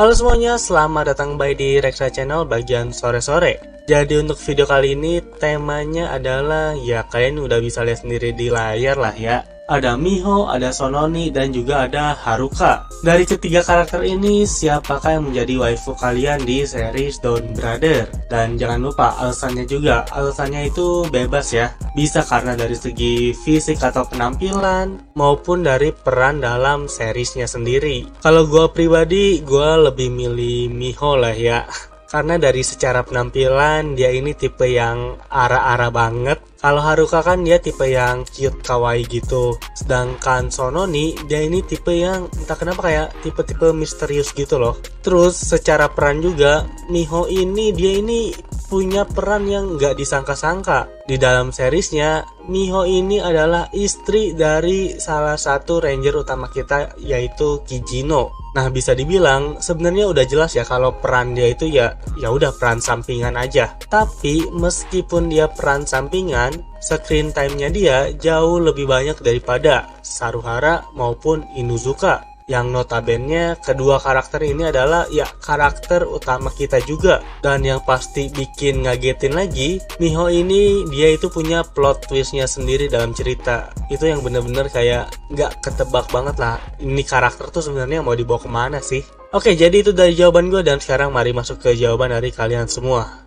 Halo semuanya, selamat datang kembali di Reksa Channel bagian sore-sore. Jadi untuk video kali ini temanya adalah ya kalian udah bisa lihat sendiri di layar lah ya. Ada Miho, ada Sononi, dan juga ada Haruka. Dari ketiga karakter ini, siapakah yang menjadi waifu kalian di series Dawn Brother? Dan jangan lupa alasannya juga, alasannya itu bebas ya. Bisa karena dari segi fisik atau penampilan, maupun dari peran dalam seriesnya sendiri. Kalau gue pribadi, gue lebih milih Miho lah ya. Karena dari secara penampilan dia ini tipe yang ara-ara banget. Kalau Haruka kan dia tipe yang cute kawaii gitu. Sedangkan Sononi dia ini tipe yang entah kenapa kayak tipe-tipe misterius gitu loh. Terus secara peran juga Miho ini dia ini punya peran yang nggak disangka-sangka. Di dalam seriesnya Miho ini adalah istri dari salah satu ranger utama kita yaitu Kijino. Nah bisa dibilang sebenarnya udah jelas ya kalau peran dia itu ya udah peran sampingan aja. Tapi meskipun dia peran sampingan, screen time-nya dia jauh lebih banyak daripada Saruhara maupun Inuzuka. Yang notabene kedua karakter ini adalah ya karakter utama kita juga. Dan yang pasti bikin ngagetin lagi, Miho ini dia itu punya plot twistnya sendiri dalam cerita. Itu yang bener-bener kayak nggak ketebak banget lah. Ini karakter tuh sebenarnya mau dibawa kemana sih? Oke, jadi itu dari jawaban gue dan sekarang mari masuk ke jawaban dari kalian semua.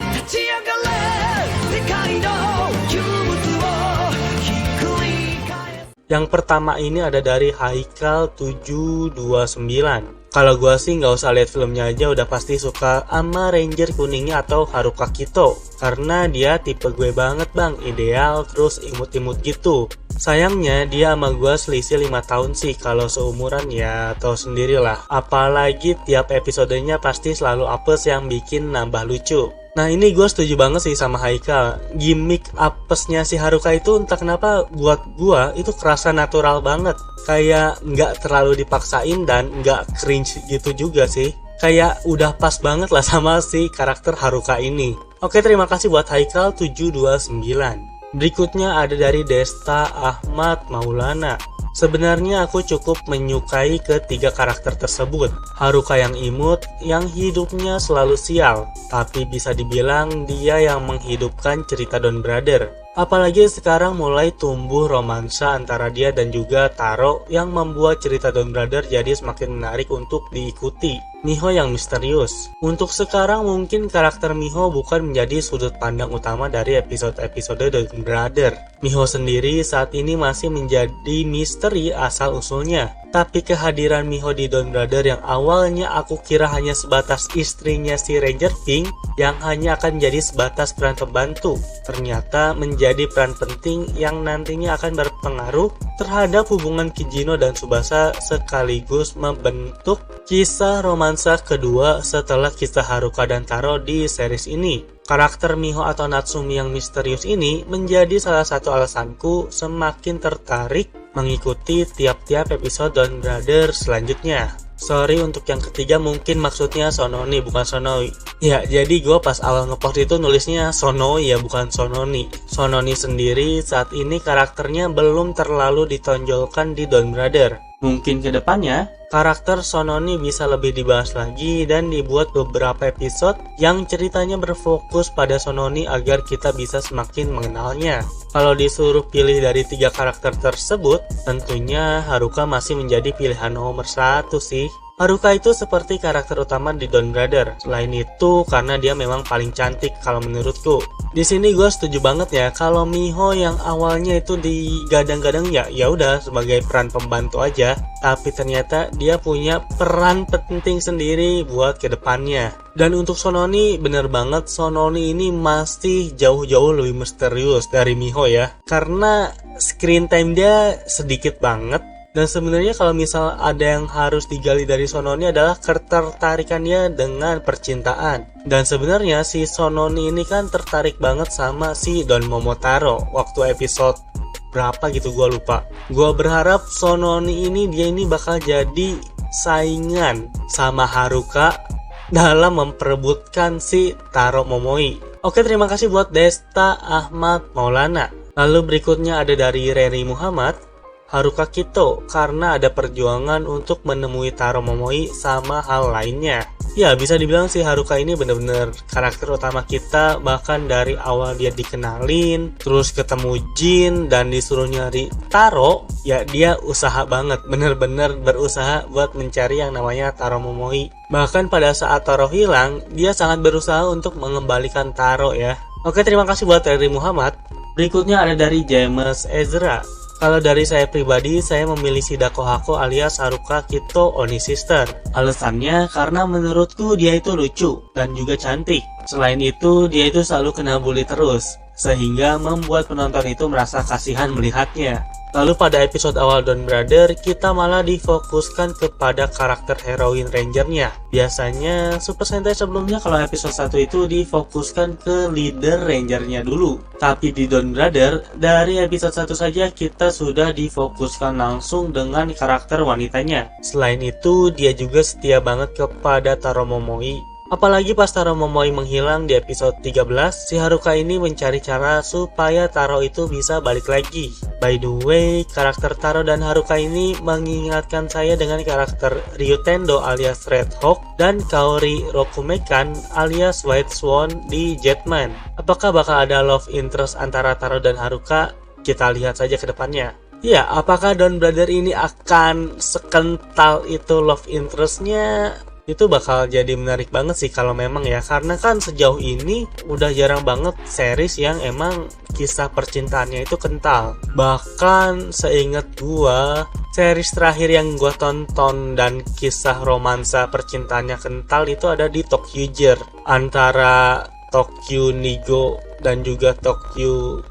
Yang pertama ini ada dari Haikal 729. Kalau gua sih nggak usah lihat filmnya aja udah pasti suka sama Ranger kuningnya atau Haruka Kito. Karena dia tipe gue banget bang, ideal terus imut-imut gitu. Sayangnya dia sama gua selisih 5 tahun sih, kalau seumuran ya tau sendirilah. Apalagi tiap episodenya pasti selalu apes yang bikin nambah lucu. Nah ini gue setuju banget sih sama Haikal. Gimmick apesnya si Haruka itu entah kenapa buat gue itu kerasa natural banget. Kayak nggak terlalu dipaksain dan nggak cringe gitu juga sih. Kayak udah pas banget lah sama si karakter Haruka ini. Oke, terima kasih buat Haikal 729. Berikutnya ada dari Desta Ahmad Maulana. Sebenarnya aku cukup menyukai ketiga karakter tersebut. Haruka yang imut, yang hidupnya selalu sial, tapi bisa dibilang dia yang menghidupkan cerita Dawn Brother. Apalagi sekarang mulai tumbuh romansa antara dia dan juga Taro yang membuat cerita Dawn Brother jadi semakin menarik untuk diikuti. Miho yang misterius. Untuk sekarang mungkin karakter Miho bukan menjadi sudut pandang utama dari episode-episode Dawn Brother. Miho sendiri saat ini masih menjadi misteri asal-usulnya. Tapi kehadiran Miho di Dawn Brother yang awalnya aku kira hanya sebatas istrinya si Ranger Pink yang hanya akan menjadi sebatas peran pembantu, ternyata menjadi peran penting yang nantinya akan berpengaruh terhadap hubungan Kijino dan Tsubasa sekaligus membentuk kisah romansa kedua setelah kisah Haruka dan Taro di series ini. Karakter Miho atau Natsumi yang misterius ini menjadi salah satu alasanku semakin tertarik mengikuti tiap-tiap episode Dawn Brother selanjutnya. Sorry untuk yang ketiga mungkin maksudnya Sononi bukan Sonoi. Ya jadi gue pas awal ngepost itu nulisnya Sonoi ya bukan Sononi. Sononi sendiri saat ini karakternya belum terlalu ditonjolkan di Dawn Brother. Mungkin kedepannya karakter Sononi bisa lebih dibahas lagi dan dibuat beberapa episode yang ceritanya berfokus pada Sononi agar kita bisa semakin mengenalnya. Kalau disuruh pilih dari tiga karakter tersebut, tentunya Haruka masih menjadi pilihan nomor 1 sih. Haruka itu seperti karakter utama di Dawn Brother. Selain itu karena dia memang paling cantik kalau menurutku. Di sini gue setuju banget ya kalau Miho yang awalnya itu digadang-gadang ya udah sebagai peran pembantu aja, tapi ternyata dia punya peran penting sendiri buat kedepannya. Dan untuk Sononi bener banget, Sononi ini masih jauh-jauh lebih misterius dari Miho ya, karena screen time dia sedikit banget. Dan sebenarnya kalau misal ada yang harus digali dari Sononi adalah ketertarikannya dengan percintaan. Dan sebenarnya si Sononi ini kan tertarik banget sama si Don Momotaro waktu episode berapa gitu gue lupa. Gue berharap Sononi ini dia ini bakal jadi saingan sama Haruka dalam memperebutkan si Taro Momoi. Oke, terima kasih buat Desta Ahmad Maulana. Lalu berikutnya ada dari Reri Muhammad. Haruka Kito karena ada perjuangan untuk menemui Taro Momoi sama hal lainnya. Ya, bisa dibilang sih Haruka ini bener-bener karakter utama kita, bahkan dari awal dia dikenalin, terus ketemu Jin dan disuruh nyari Taro, ya dia usaha banget, bener-bener berusaha buat mencari yang namanya Taro Momoi. Bahkan pada saat Taro hilang, dia sangat berusaha untuk mengembalikan Taro ya. Oke, terima kasih buat Terry Muhammad. Berikutnya ada dari James Ezra. Kalau dari saya pribadi, saya memilih Shidako Hako alias Haruka Kito Oni Sister. Alasannya karena menurutku dia itu lucu dan juga cantik. Selain itu, dia itu selalu kena bully terus, sehingga membuat penonton itu merasa kasihan melihatnya. Lalu pada episode awal Don Brother, kita malah difokuskan kepada karakter heroin rangernya. Biasanya Super Sentai sebelumnya kalau episode 1 itu difokuskan ke leader rangernya dulu. Tapi di Don Brother, dari episode 1 saja kita sudah difokuskan langsung dengan karakter wanitanya. Selain itu, dia juga setia banget kepada Taro Momoi. Apalagi pas Taro Momoi menghilang di episode 13, si Haruka ini mencari cara supaya Taro itu bisa balik lagi. By the way, karakter Taro dan Haruka ini mengingatkan saya dengan karakter Ryutendo alias Red Hawk dan Kaori Rokumekan alias White Swan di Jetman. Apakah bakal ada love interest antara Taro dan Haruka? Kita lihat saja ke depannya. Ya, apakah Don Brother ini akan sekental itu love interestnya? Itu bakal jadi menarik banget sih kalau memang ya, karena kan sejauh ini udah jarang banget series yang emang kisah percintaannya itu kental. Bahkan seingat gua, series terakhir yang gua tonton dan kisah romansa percintaannya kental itu ada di Tokyo Ghoul antara Tokyo Nigo dan juga Tokyo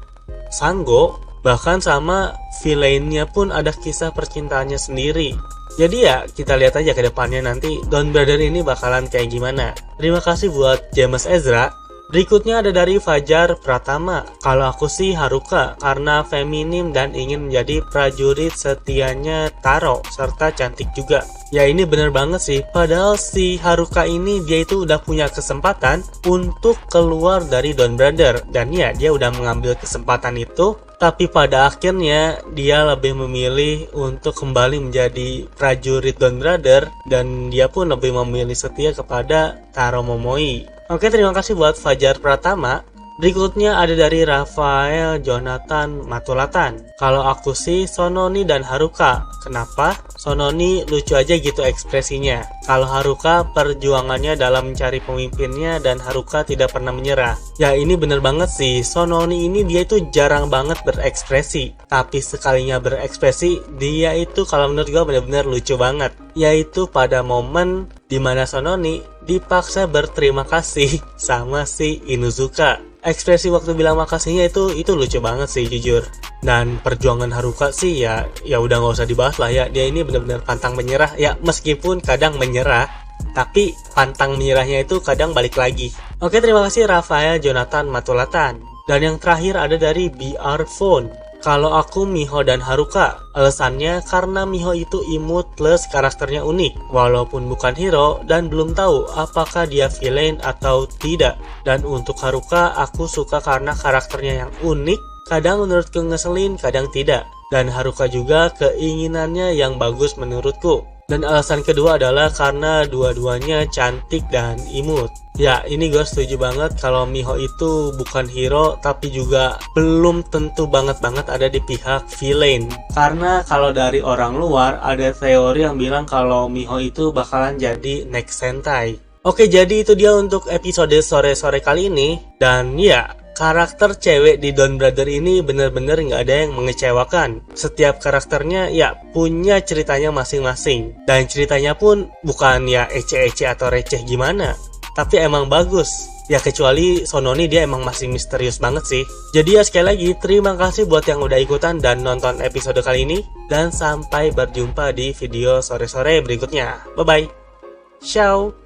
Sango. Bahkan sama villainnya pun ada kisah percintaannya sendiri. Jadi ya kita lihat aja ke depannya nanti Don Brother ini bakalan kayak gimana. Terima kasih buat James Ezra. Berikutnya ada dari Fajar Pratama. Kalau aku sih Haruka karena feminim dan ingin menjadi prajurit setianya Taro serta cantik juga. Ya ini bener banget sih, padahal si Haruka ini dia itu udah punya kesempatan untuk keluar dari Don Brother. Dan ya dia udah mengambil kesempatan itu, tapi pada akhirnya dia lebih memilih untuk kembali menjadi prajurit Don Brother. Dan dia pun lebih memilih setia kepada Taro Momoi. Oke, terima kasih buat Fajar Pratama. Berikutnya ada dari Rafael Jonathan Matulatan. Kalau aku sih Sononi dan Haruka. Kenapa? Sononi lucu aja gitu ekspresinya. Kalau Haruka perjuangannya dalam mencari pemimpinnya dan Haruka tidak pernah menyerah. Ya ini bener banget sih, Sononi ini dia itu jarang banget berekspresi. Tapi sekalinya berekspresi, dia itu kalau menurut gue bener-bener lucu banget. Yaitu pada momen dimana Sononi dipaksa berterima kasih sama si Inuzuka. Ekspresi waktu bilang makasihnya itu lucu banget sih jujur. Dan perjuangan Haruka sih ya udah nggak usah dibahas lah ya. Dia ini benar-benar pantang menyerah ya, meskipun kadang menyerah, tapi pantang menyerahnya itu kadang balik lagi. Oke, terima kasih Rafael Jonathan Matulatan. Dan yang terakhir ada dari BR Phone. Kalau aku Miho dan Haruka, alasannya karena Miho itu imut plus karakternya unik, walaupun bukan hero dan belum tahu apakah dia villain atau tidak. Dan untuk Haruka, aku suka karena karakternya yang unik, kadang menurutku ngeselin, kadang tidak. Dan Haruka juga keinginannya yang bagus menurutku. Dan alasan kedua adalah karena dua-duanya cantik dan imut. Ya, ini gue setuju banget kalau Miho itu bukan hero, tapi juga belum tentu banget ada di pihak villain. Karena kalau dari orang luar ada teori yang bilang kalau Miho itu bakalan jadi next Sentai. Oke, jadi itu dia untuk episode sore-sore kali ini. Dan ya, karakter cewek di Don Brother ini bener-bener nggak ada yang mengecewakan. Setiap karakternya ya punya ceritanya masing-masing. Dan ceritanya pun bukan ya ece-ece atau receh gimana, tapi emang bagus. Ya kecuali Sononi, dia emang masih misterius banget sih. Jadi ya sekali lagi terima kasih buat yang udah ikutan dan nonton episode kali ini. Dan sampai berjumpa di video sore-sore berikutnya. Bye-bye. Ciao.